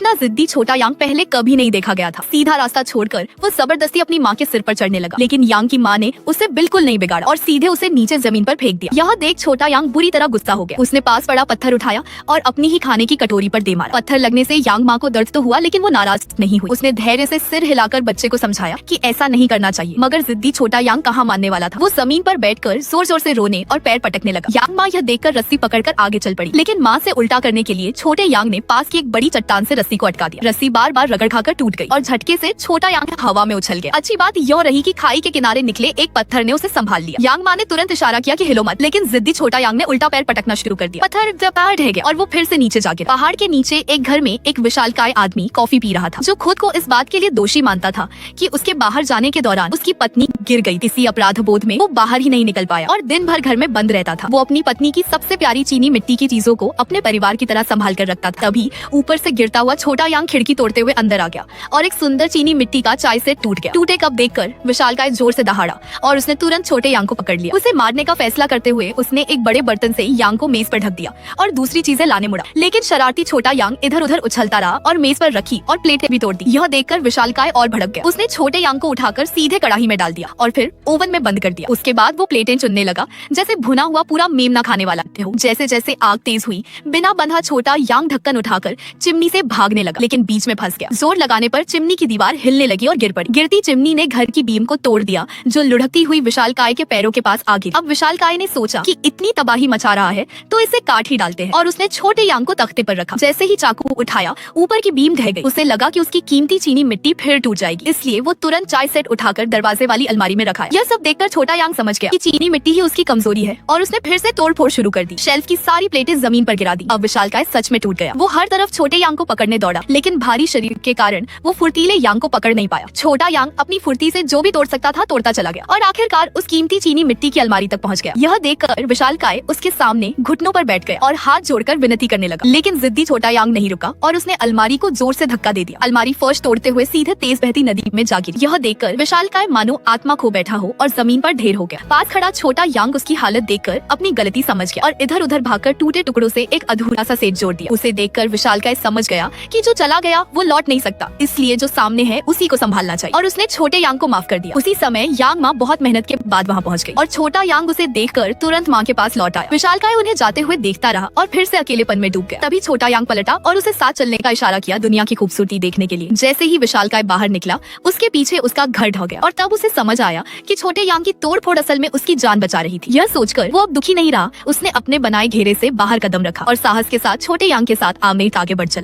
इतना जिद्दी छोटा यांग पहले कभी नहीं देखा गया था। सीधा रास्ता छोड़कर वो जबरदस्ती अपनी माँ के सिर पर चढ़ने लगा, लेकिन यांग की माँ ने उसे बिल्कुल नहीं बिगाड़ा और सीधे उसे नीचे जमीन पर फेंक दिया। यह देख छोटा यांग बुरी तरह गुस्सा हो गया। उसने पास पड़ा पत्थर उठाया और अपनी ही खाने की कटोरी पर दे मारा। पत्थर लगने से यांग माँ को दर्द तो हुआ, लेकिन वो नाराज नहीं हुई। उसने धैर्य से सिर हिलाकर बच्चे को समझाया कि ऐसा नहीं करना चाहिए, मगर जिद्दी छोटा यांग कहाँ मानने वाला था। वो जमीन पर बैठकर जोर जोर से रोने और पैर पटकने लगा। यांग माँ यह देखकर रस्सी पकड़कर आगे चल पड़ी, लेकिन माँ से उल्टा करने के लिए छोटे यांग ने पास की एक बड़ी चट्टान से रस्सी को अटका दिया। रस्सी बार बार रगड़ खाकर टूट गई और झटके से छोटा यांग हवा में उछल गया। अच्छी बात यह रही कि खाई के किनारे निकले एक पत्थर ने उसे संभाल लिया। यांग माँ ने तुरंत इशारा किया कि हिलो मत, लेकिन जिद्दी छोटा यांग ने उल्टा पैर पटकना शुरू कर दिया। पत्थर ढह गया और वो फिर से नीचे जा गिरा। पहाड़ के नीचे एक घर में एक विशालकाय आदमी कॉफी पी रहा था, जो खुद को इस बात के लिए दोषी मानता था कि उसके बाहर जाने के दौरान उसकी पत्नी गिर गई। इसी अपराध बोध में वो बाहर ही नहीं निकल पाया और दिन भर घर में बंद रहता था। वो अपनी पत्नी की सबसे प्यारी चीनी मिट्टी की चीजों को अपने परिवार की तरह संभाल कर रखता था। तभी ऊपर से गिरता हुआ छोटा यांग खिड़की तोड़ते हुए अंदर आ गया और एक सुंदर चीनी मिट्टी का चाय सेट टूट गया। टूटे कप देखकर विशालकाय जोर से दहाड़ा और उसने तुरंत छोटे यांग को पकड़ लिया। उसे मारने का फैसला करते हुए उसने एक बड़े बर्तन से यांग को मेज पर ढक दिया और दूसरी चीजें लाने मुड़ा, लेकिन शरारती छोटा यांग इधर उधर उछलता रहा और मेज पर रखी और प्लेटें भी तोड़ दी। यह देखकर विशालकाय और भड़क गया। उसने छोटे यांग को उठाकर सीधे कढ़ाई में डाल दिया और फिर ओवन में बंद कर दिया। उसके बाद वो प्लेटें चुनने लगा जैसे भुना हुआ पूरा मेमना खाने वाला हो। जैसे जैसे आग तेज हुई, बिना बंधा छोटा यांग ढक्कन उठाकर चिमनी से भागने लगा, लेकिन बीच में फंस गया। जोर लगाने पर चिमनी की दीवार हिलने लगी और गिर पड़ी। गिरती चिमनी ने घर की बीम को तोड़ दिया, जो लुढ़कती हुई विशालकाय के पैरों के पास आ गिरी। अब विशालकाय ने सोचा कि इतनी तबाही मचा रहा है तो इसे काट ही डालते हैं, और उसने छोटे यांग को तख्ते पर रखा। जैसे ही चाकू उठाया, ऊपर की बीम ढह गई। उसे लगा कि उसकी कीमती चीनी मिट्टी फिर टूट जाएगी, इसलिए वो तुरंत चाय सेट उठाकर दरवाजे वाली अलमारी में रखा। यह सब देखकर छोटा यांग समझ गया कि चीनी मिट्टी ही उसकी कमजोरी है और उसने फिर से तोड़ फोड़ शुरू कर दी। शेल्फ की सारी प्लेटें जमीन पर गिरा दी। अब विशालकाय सच में टूट गया। वो हर तरफ छोटे यांग को पकड़ने दौड़ा, लेकिन भारी शरीर के कारण वो फुर्तीले यांग को पकड़ नहीं पाया। छोटा यांग अपनी फुर्ती से जो भी तोड़ सकता था तोड़ता चला गया और आखिरकार उस कीमती चीनी मिट्टी की अलमारी तक पहुंच गया। यह देखकर विशालकाय उसके सामने घुटनों पर बैठ गया और हाथ जोड़कर विनती करने लगा, लेकिन जिद्दी छोटा यांग नहीं रुका और उसने अलमारी को जोर से धक्का दे दिया। अलमारी फर्श तोड़ते हुए सीधे तेज बहती नदी में जा गिरी। यह देखकर विशालकाय मानो आत्मा खो बैठा हो और जमीन पर ढेर हो गया। पास खड़ा छोटा यांग उसकी हालत देखकर अपनी गलती समझ गया और इधर उधर भागकर टूटे टुकड़ों से एक अधूरा सा सेट जोड़ दिया। उसे देखकर विशालकाय समझ गया कि जो चला गया वो लौट नहीं सकता, इसलिए जो सामने है उसी को संभालना चाहिए, और उसने छोटे यांग को माफ कर दिया। उसी समय यांग माँ बहुत मेहनत के बाद वहाँ पहुँच गई और छोटा यांग उसे देखकर तुरंत माँ के पास लौट आया। विशालकाय उन्हें जाते हुए देखता रहा और फिर से अकेलेपन में डूब गया। तभी छोटा यांग पलटा और उसे साथ चलने का इशारा किया दुनिया की खूबसूरती देखने के लिए। जैसे ही विशालकाय बाहर निकला, उसके पीछे उसका घर ढह गया और तब उसे समझ आया कि छोटे यांग की तोड़फोड़ असल में उसकी जान बचा रही थी। यह सोचकर वो अब दुखी नहीं रहा। उसने अपने बनाए घेरे से बाहर कदम रखा और साहस के साथ छोटे यांग के साथ आगे बढ़ चला।